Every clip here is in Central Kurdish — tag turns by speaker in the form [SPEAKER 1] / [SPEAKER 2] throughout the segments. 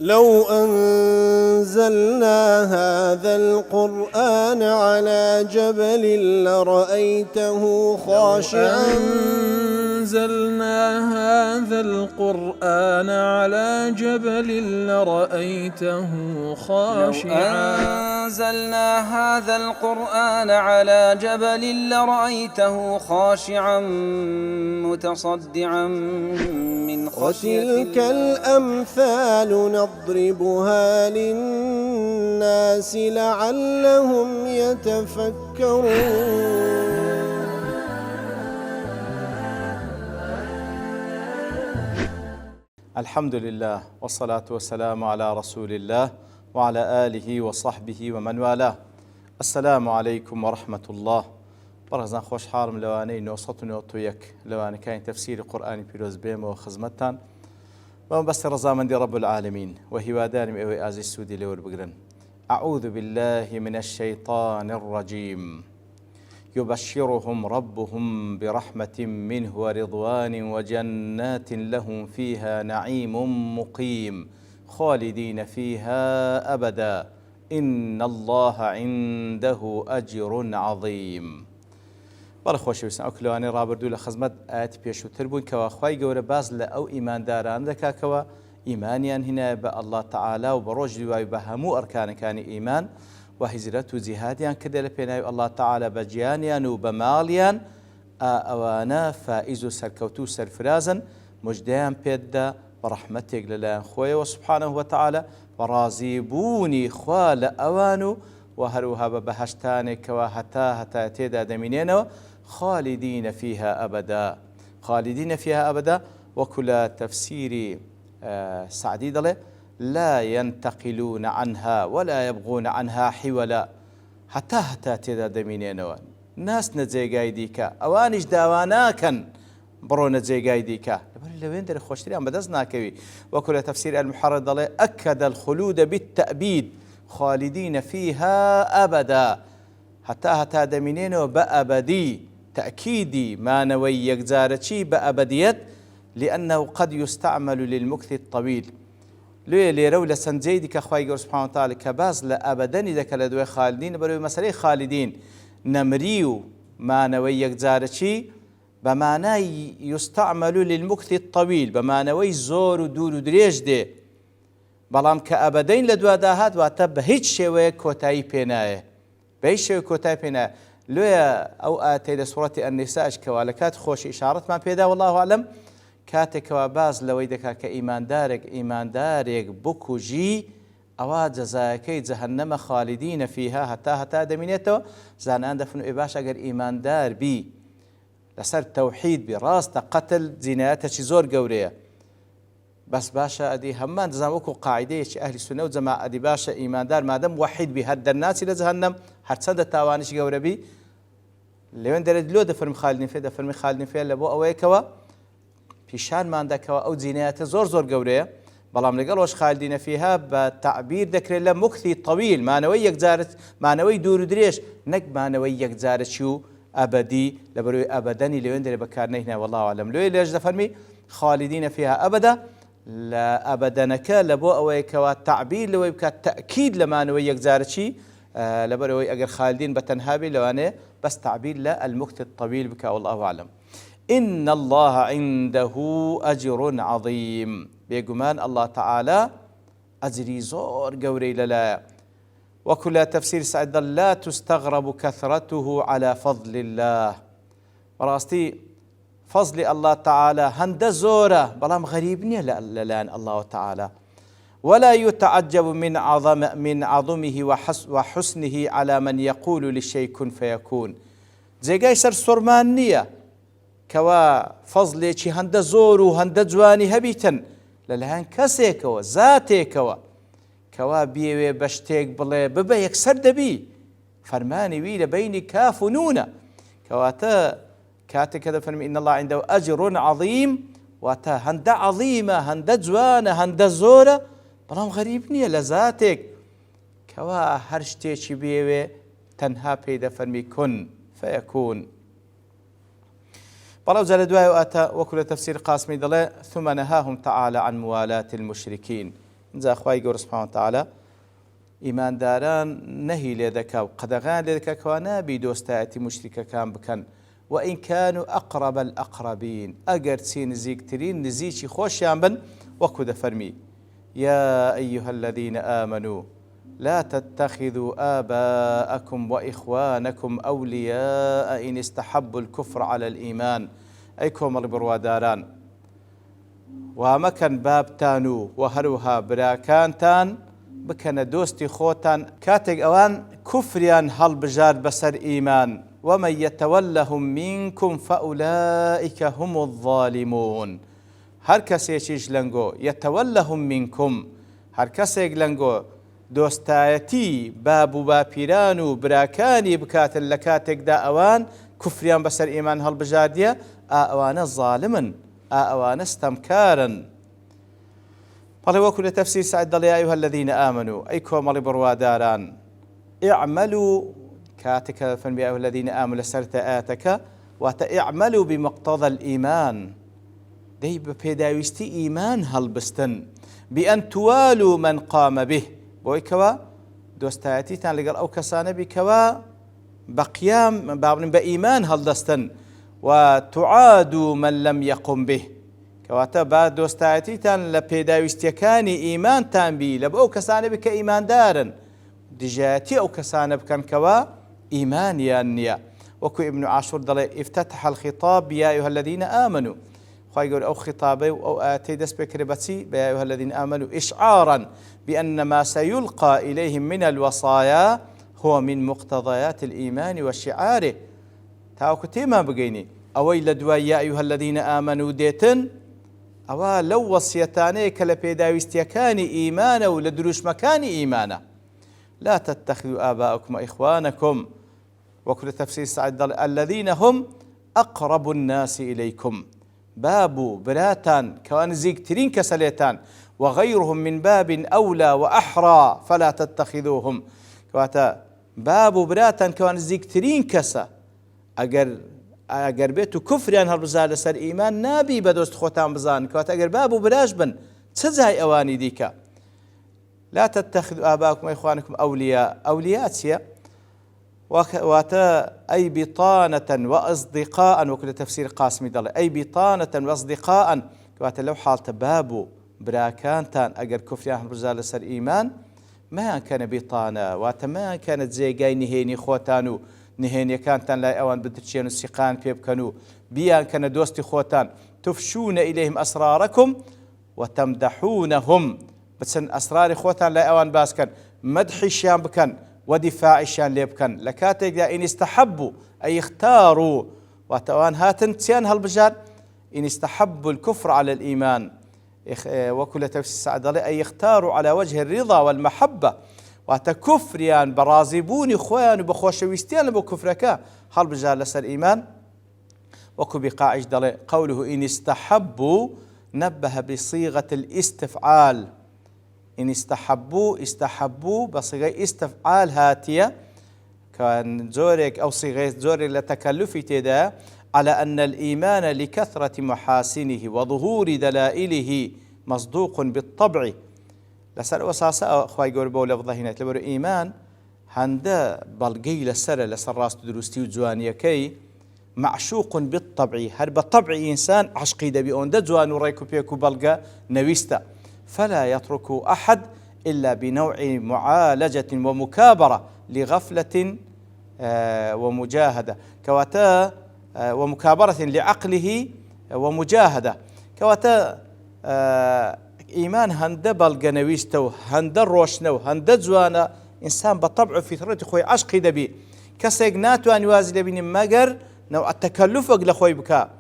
[SPEAKER 1] لو أنزلنا هذا القرآن على جبل لرأيته خاشعا
[SPEAKER 2] أنزلنا هذا القرآن على جبل لرأيته خاشعا
[SPEAKER 3] أنزلنا هذا القرآن على جبل لرأيته خاشعا متصدعا من خشية
[SPEAKER 1] وتلك الأمثال نضربها للناس لعلهم يتفكرون.
[SPEAKER 4] الحمد لله والصلاة والسلام على رسول الله وعلى آله وصحبه ومن والاه. السلام عليكم ورحمة الله. بەڕێزان خۆشحاڵم لەوانەی 991 لەوانەکانی تەفسیری قورئانی پیرۆز بێمەوە خزمەتتان بەمەبەستی ڕەزامەندی رب العالمین و هیوادارم ئێوەی ئازیز سوودی لێ وەربگرن. أعوذ بالله من الشيطان الرجيم يبشرهم ربهم برحمة منه ورضوان وجنات لهم فيها نعيم مقيم خالدين فيها أبدا إن الله عنده أجر عظيم. بەڵێ خۆشەویستان، ئەو کلەوانەی ڕابردوو لە خزمەت ئاەتی پێشووتر بوون کەوا خوای گەورە باز لە ئەو ئیمانداران دەکاکەوە ئیمانیان هینایە بە ئەڵڵا تەعالا و بە ڕۆژی دوای بە هەموو ئەرکانەکانی ئیمان و هیجرەت و جیهادیان کردە لە پێناوی ئەڵڵا تەعالا بە گیانیان و بە ماڵیان ئەوانە فائیز و سەرکەوتوو و سەرفرازن، موژدەیان پێددا بە ڕەحمەتێک لەلایەن خۆیەوە سوبحانەهو وتەعالا بە ڕازیبوونی خوا لە ئەوان و هەروەها بە بەهەشتانێکەوە هەتا تێدا دەمینێنەوە خالدين فيها أبدا. خالدين فيها أبدا وكل تفسير سعدي دله لا ينتقلون عنها ولا يبغون عنها حولا حتى تدا دمينينوا ناس نجيغاي ديكا اوانش داواناكن برو نجيغاي ديكا لوين در خوشتريان بدز ناكوي. وكل تفسير المحرر دله أكد الخلود بالتأبيد خالدين فيها أبدا حتى دمينينوا بأبدي تأكيدي ما نوي يكزارتشي بأبديت لأنه قد يستعمل للمكث الطويل. ليه رولة سنجيدي كخواي سبحانه وتعالى كباز لأبدني ذاك لدوي خالدين برو مسألة خالدين نمريو ما نوي يكزارتشي بمعنى يستعمل للمكث الطويل بمعنى نوي زور ودور ودريج دي بلام كأبدين لدوا داهات واتب هيج شوي كوتاي بيناي بيش شوي كوتاي بيناي. لويا أو آتي لسورة النساء كوالكات خوش إشارت ما بيدا والله أعلم كاتك وباز لويدك كإيمان دارك بكو جي أوا جزاكي جهنم خالدين فيها حتى دمينيتو زانان دفنو إباش أجر إيمان دار بي لسر توحيد براست قتل زنايات زور قورية بس باشا أدي همان زاموكو قاعدة أهل السنة وجماعة أدي باشا إيمان دار مادام وحيد بهد الناس إلى جهنم هرسد تاوانش قورة بي لوين درد لو دفرم خالدين فيه لبو أويكوا بيشان ما عندكوا أو زينات زور قورية بلام لقال واش خالدين فيها بتعبير ذكر الله مكثي طويل ما نويك زارت ما نوي دور دريش نك ما نويك زارت شو أبدي لبروي أبدني لوين دري بكارنا هنا والله أعلم. لوين ليش دفرمي خالدين فيها أبدا لا أبدنك لبو أويكوا تعبير لو يبقى تأكيد لما نويك زارت شي لبروي أجر خالدين بتنهابي لو أنا بس تعبير لا المكث الطويل بك والله أعلم. إن الله عنده أجر عظيم بيقمان الله تعالى أجري زور قوري للا. وكل تفسير سعد لا تستغرب كثرته على فضل الله براستي فضل الله تعالى هند زورة بلام غريبني لان الله تعالى ولا يتعجب من عظمه وحسنه على من يقول للشيء كن فيكون. جيغاي سر سرمانية كوا فضلي هند زور وهند جواني هبيتن للهان كسيكوا ذاتيكوا كوا بيوي بشتيك بلي ببا يكسر دبي فرماني وي لبيني كاف ونونة كواتا كاتي كذا فرمي إن الله عنده أجر عظيم واتا هند عظيمة هند جوانة هند زورة بلام غريبني لذاتك كوا هرشتيشي بيوي تنها بيدا فرمي كن فيكون. بلو زال دواء وأتى وكل تفسير قاسمي دله ثم نهاهم تعالى عن موالاة المشركين جا خوای گەورە سوبحانەهو وتەعالا ئیمانداران نەهی لێ دەکا و قەدەغان لێ دەکا کەوا نابی دۆستایەتی موشریکەکان بکەن وئین کانوا ئەقرەب الئەقرەبین ئەگەر چی نزیکترین نزیکی خۆشیان بن وەکو دەفەرمی يا أيها الذين آمنوا لا تتخذوا آباءكم وإخوانكم أولياء إن استحبوا الكفر على الإيمان أي كومر برواداران ومكن بابتانو وهروها براكانتان بكن دوستي خوتان كاتق أوان كفريان هل بجار بسر إيمان ومن يتولهم منكم فأولئك هم الظالمون هر کەسێکیش لەنگۆ یەتەوەلەهم منکم هەر کەسێک لەنگۆ دۆستایەتی باب و باپیران و براکانی بکاتن لە کاتێکدا ئەوان کوفریان بەسەر ئیمان هەڵبژاردیە ئەوانە ظالمن ئەوانە ستەمکارن. بەڵێ وەکو لە تەفسیر سعید دەڵێ یا ئەیها الذین ئامنوا ئەی کۆمەڵی بڕواداران ئیعملوا کاتێکە فەرمی یا ئەیها الذین ئامنوا لەسەرتە ئاەتەکە واتە ئیعملوا بمقتضى الإيمان دەی بە پێداویستی ئیمان هەڵبستن بئەن توالوا من قام به بۆی کەوە دۆستایەتیتان لەگەڵ ئەو کەسانە بیکەوە بە قیام بابن بە ئیمان هەڵدەستن و تعادوا من لم يقم به کەواتە با دۆستایەتیتان لە پێداویستیەکانی ئیمانتان بی لە بۆ ئەو کەسانە بی کە ئیماندارن دژایەتی ئەو کەسانە بکەن کەوە ئیمانیان نییە. وەکو ئیبن عاشور دەڵێ افتتح الخطاب يا أيها الذين آمنوا خواهي يقول أو خطابي أو آتي دس بكربتي يا أيها الذين آمنوا إشعارا بأن ما سيلقى إليهم من الوصايا هو من مقتضيات الإيمان وشعاره تاوكتي ما بقيني أوي لدواء يا أيها الذين آمنوا ديتن أو لو وصيتاني كالبيداويستيكاني إيمانا ولدروش مكاني إيمانا لا تتخذوا آباءكم وإخوانكم وكل تفسير سعد الذين هم أقرب الناس إليكم باب براتان كوان زيكترين كسليتان وغيرهم من باب أولى وأحرى فلا تتخذوهم كواتا باب براتان كوان زيكترين كسا أجر بيتو كفريان هالبزار لسر إيمان نابي بدوست خوتان بزان كواتا أجر باب براش بن تزاي أواني ديكا لا تتخذوا آباءكم وإخوانكم أولياء سيا واتا أي بطانة وأصدقاء وكل تفسير قاسمي دل أي بطانة وأصدقاء واتا لو حالت بابو براكانتان أجر كفريان رزال سر إيمان ما كان بطانة واتا ما كانت زي جاي نهيني خوتانو نهيني كانتان لا أوان بدرتشين السقان بيبكنو بيان كان دوستي خوتان تفشون إليهم أسراركم وتمدحونهم بسن أسرار خوتان لا أوان باسكن مدحي شام بكن ودفاع الشان ليبكن لكاتك إن استحبوا أي اختاروا وتوان هاتن تيان هالبجار إن استحبوا الكفر على الإيمان وكل تفسير سعد أي اختاروا على وجه الرضا والمحبة وتكفريان برازبوني خوان وبخوشويستيان بكفركا هالبجار لسر الإيمان وكو بقاعش دل قوله إن استحبوا نبه بصيغة الاستفعال إن استحبوا بصيغة استفعال هاتية كان زورك أو صيغة زورك لتكلف تدا على أن الإيمان لكثرة محاسنه وظهور دلائله مصدوق بالطبع لسر وساسة أخوي يقول بول لفظه تلبر إيمان هندا بلقي لسر راس دروستي وجوانية كي معشوق بالطبع هل بالطبع إنسان عشقي دبي أون دجوان وريكو بيكو بلقى نويستا فلا يترك أحد إلا بنوع معالجة ومكابرة لغفلة ومجاهدة كواتا ومكابرة لعقله ومجاهدة كواتا إيمان هند بلغ نويستو هند روشنو هند جوانا إنسان بطبع فطرة خوي عشقي دبي كسيقناتو أن يوازي لبين مقر نوع التكلف لخوي بكا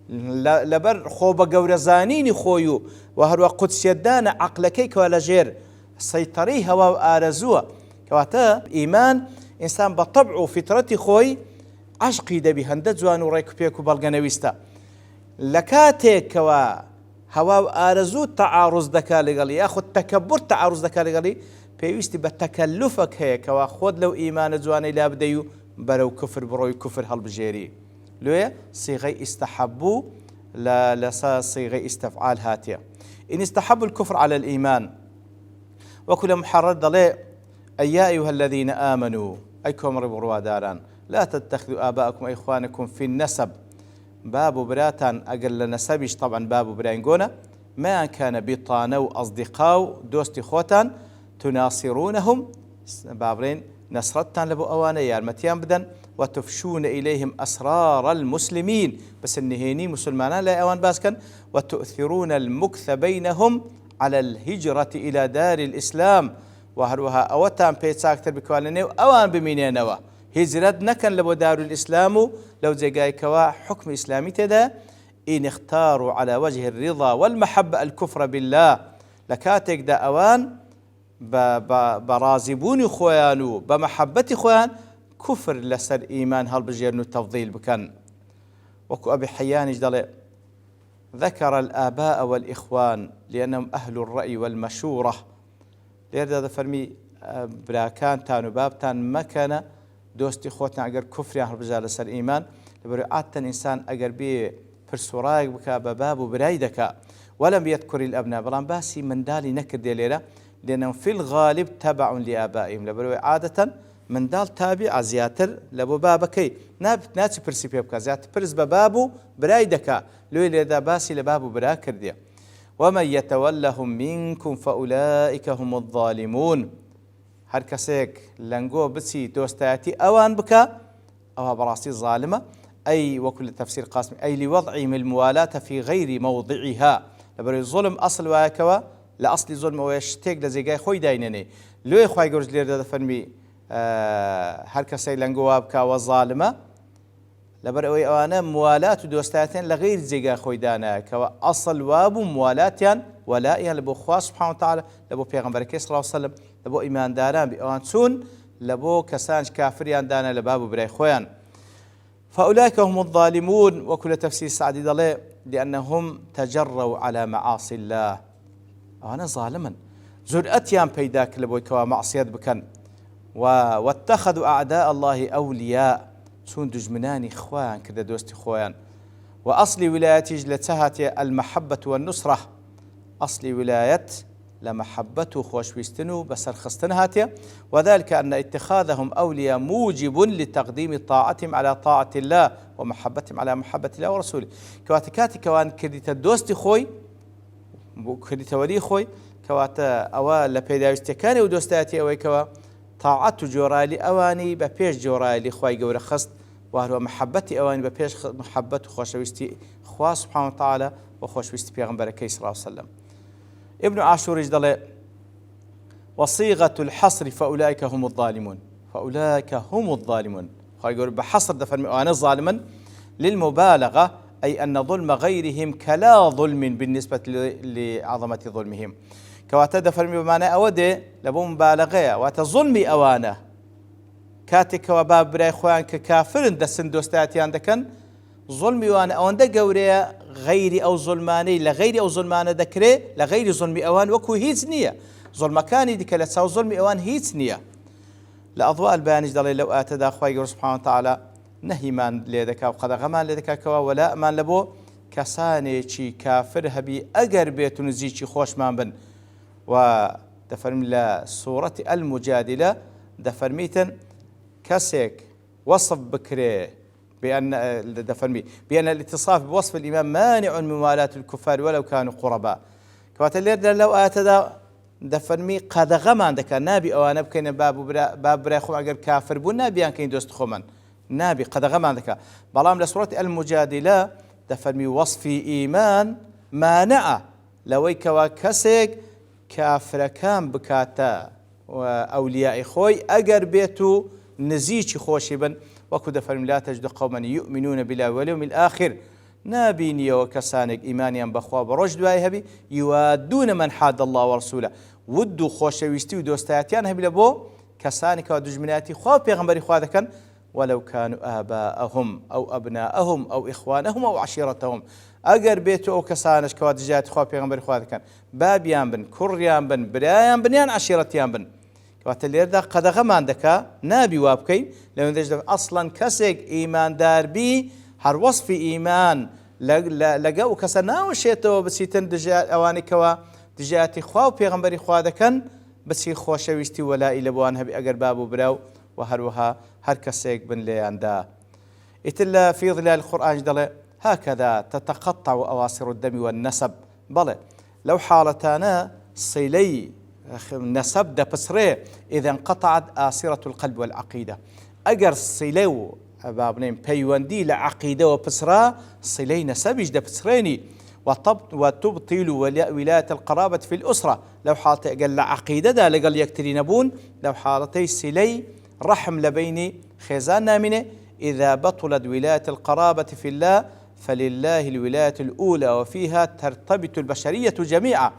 [SPEAKER 4] لبر خوب قورزانيني خويو وهروا قدس يدانا عقلكيك ولا جير سيطريها وآرزوها كواتا إيمان إنسان بطبعه فطرتي خوي عشقي دبي هند جوان وريكو بيكو بلغنويستا لكاتيك كوا هوا آرزو تعارض دكا لغالي ياخد تكبر تعارض دكا لغالي بيوستي بتكلفك هيك واخد لو إيمان جواني لا بديو برو كفر بروي كفر هالبجيري لويا صيغة استحبوا لا صيغة استفعال هاتية إن استحبوا الكفر على الإيمان وكل محرر ضلي أي أيها الذين آمنوا أيكم ربوا داران لا تتخذوا آباءكم وإخوانكم في النسب باب براتان أقل نسبش طبعا باب براينقونا ما كان بطانة وأصدقاء دوستي خوتان تناصرونهم بابرين نصرتان لبو أوانا يارمتيان بدن وتفشون إليهم أسرار المسلمين بس النهيني مسلمان لا أوان باسكن وتؤثرون المكث بينهم على الهجرة إلى دار الإسلام وهروها أوتان بيتساكتر بكوالنيو أوان بمينينوا هجرت نكن لبو دار الإسلام لو زيقاي كوا حكم إسلامي تدا إن اختاروا على وجه الرضا والمحبة الكفر بالله لكاتك دا أوان برازبون خوانو بمحبة خوان كفر لسر إيمان هل بجيرنو التفضيل بكن وكو أبي حيان جدل ذكر الآباء والإخوان لأنهم أهل الرأي والمشورة ليرد هذا فرمي براكان تانو بابتان مكان دوستي خوتنا أجر كفر هل بجير لسر إيمان لبرو عادتن إنسان أجر بي فرسوراك بكا بباب وبرايدك ولم يذكر الأبناء بلان باسي من دالي نكر ديليرا لأنهم في الغالب تبع لآبائهم لبرو عادة من دال تابع زياتر لبو بابكي ناتي برسي بيبكا زياتر برس ببابو برايدكا لو إذا باسي لبابو برا كرديا ومن يتولهم منكم فأولئك هم الظالمون هر كسيك لنقو بسي دوستاتي أوان بكا أو براسي ظالمة أي وكل تفسير قاسم أي لوضعهم الموالاة في غير موضعها لبرو الظلم أصل واكوا لأصل ظلم ويشتيق لزيقاي خوي داينني لو يخواي قرج لير دا فرمي هر كسي لنقو بكا وظالمة لبرو أوانا موالاة دوستاتين لغير زيقاي خوي دانا كوا أصل وابو موالاتيان ولائيان لبو خواه سبحانه وتعالى لبو بيغمبركي صلى الله عليه وسلم لبو إيمان داران بأوان سون لبو كسانش كافريان دانا لبابو براي خويان فأولئك هم الظالمون وكل تفسير سعدي ضلي لأنهم تجروا على معاصي الله أنا ظالما زرأتيان بيداك لبوي كوا معصية بكن واتخذوا أعداء الله أولياء سون دجمناني إخوان كذا دوستي خوان وأصل ولايتي جلتها المحبة والنصرة أصل ولاية لمحبته خوشويستنو بسر خستنهاتيا وذلك أن اتخاذهم أولياء موجب لتقديم طاعتهم على طاعة الله ومحبتهم على محبة الله ورسوله كواتكاتي كوان كرديت الدوستي خوي كرديت ولي خوي كواتا أوا لبيداوستكاني ودوستاتي أوي كوا طاعت جورالي أواني ببيش جورالي خوي قورة خست وهو محبتي أواني ببيش محبته خوشويستي خواه سبحانه وتعالى وخوشويستي بيغمبركي صلى الله عليه وسلم ابن عاشور يجدل وصيغة الحصر فأولئك هم الظالمون فأولئك هم الظالمون يقول بحصر دفن أنا ظالما للمبالغة أي أن ظلم غيرهم كلا ظلم بالنسبة لعظمة ظلمهم كواتا فرمي بمعنى أودي لبو مبالغة وتظلمي أوانا كاتك وباب براي خوان ككافر دسن دوستاتي عندكن ظلمي وانا أوان دا قوريا غيري أو ظلماني لغيري أو ظلماني دكري لغيري ظلمي أوان وكو هيز نية ظلم كاني ديك لتساو ظلمي أوان هيز نية لأضواء البيان جدالي لو آتدا أخوي سبحانه وتعالى نهي مان ليدكا وقد غمان ليدكا كوا ولا مان لبو كساني چي كافر هبي أقر بيتو نزي چي خوش مان بن ودفرم لسورة المجادلة دفرميتن كسيك وصف بكري بأن الاتصاف بوصف الإمام مانع من موالاة الكفار ولو كانوا قرباء كواتلير لو آتدا دفرمي قد غمان دكا نابي أو نبكين باب براخو أجر كافر بو نابي كين دوست خومن نابي قد غمان دكا بلام لسورة المجادلة دفرمي وصف إيمان مانع لوي كوا كسيك كافر كان بكاتا وأولياء خوي أجر بيتو نزيش خوشي بن وكذا فرم لا تجد قوما يؤمنون بالله واليوم الآخر نابيني وكسانك إيمانيا بخوا برشد وايهبي يوادون من حاد الله ورسوله ودو خوشويستي ودوستاتيان هبي لبو كسانك ودجمناتي خوا بيغمبري خوا ذكن ولو كانوا آباءهم أو أبناءهم أو إخوانهم أو عشيرتهم أجر بيتو أو كسانش كوادجات خوا بيغمبري خوا ذكن بابيان بن كريان بن برايان بنيان عشيرتيان بن كواتلير دا قد غمان دكا نابي وابكي لو ندجد أصلا كسيك إيمان دار بي هر وصف إيمان لقاو كسنا وشيتو بسيتن دجات أواني كوا دجاتي خوا وبيغمبري خوا دكن بەچی خۆشەویستی وەلای لە بۆوان هەبی ئەگەر باب و براو و هەروەها هەر کەسێک بن لێیاندا. ئیتر لە فی ظلال القورآن دەڵێ هكذا تتقطع أواصر الدم والنسب. بەڵێ لەو حاڵەتانە سیلەی نەسەب دەپسرێ إذا انقطعت آسرة القلب والعقيدة. ئەگەر سیلە و با بڵێین پەیوەندی لە عەقیدەوە پسرا سیلەی نەسەبیش دەپسرێنی وتبطل ولاية القرابة في الأسرة. لو حالتي قال عقيدة دا لقال يكترين لو حالتي سلي رحم لبيني خزان نامنة. إذا بطلت ولاية القرابة في الله فلله الولاية الأولى وفيها ترتبط البشرية جميعا.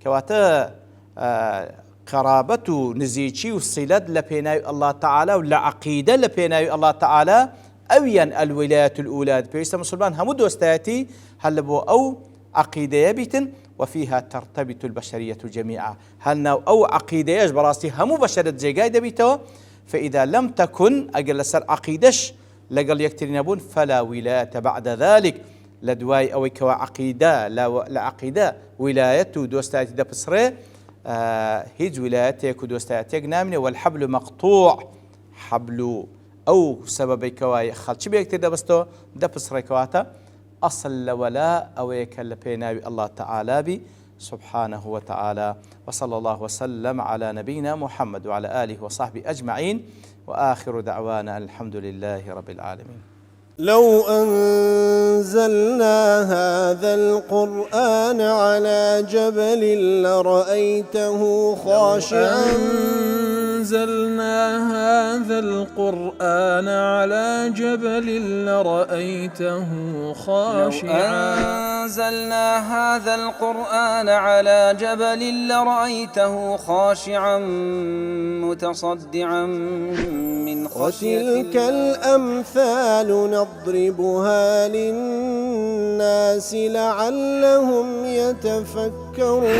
[SPEAKER 4] كواتا قرابة نزيتشي وصلت لبيناي الله تعالى ولا عقيدة لبيناي الله تعالى أويا الولاية الأولى بيسا مسلمان همود واستاتي هل بو أو عقيدة بيتن وفيها ترتبط البشرية جميعا. هل أو عقيدة براسي همو بشرة زيقاي دبيتو. فإذا لم تكن أقل سر عقيدش لقل يكترنبون فلا ولاية بعد ذلك. لدواي أو كوا عقيدة لا عقيدة ولايته دوستاتي دبسري هيج ولايتك ودوستاتك نامنة. والحبل مقطوع حبل أو سبب كواي خلش بيكتر دبستو دبسري كواتا أصل ولا أو يكل بيناوي الله تعالى بي سبحانه وتعالى. وصلى الله وسلم على نبينا محمد وعلى آله وصحبه أجمعين. وآخر دعوانا الحمد لله رب العالمين.
[SPEAKER 1] لو أنزلنا هذا القرآن على جبل لرأيته خاشعا
[SPEAKER 2] أنزلنا هذا القرآن على جبل لرأيته خاشعا.
[SPEAKER 3] أنزلنا هذا القرآن على جبل لرأيته خاشعا متصدعا من خشية الله.
[SPEAKER 1] وتلك الأمثال نضربها للناس لعلهم يتفكرون.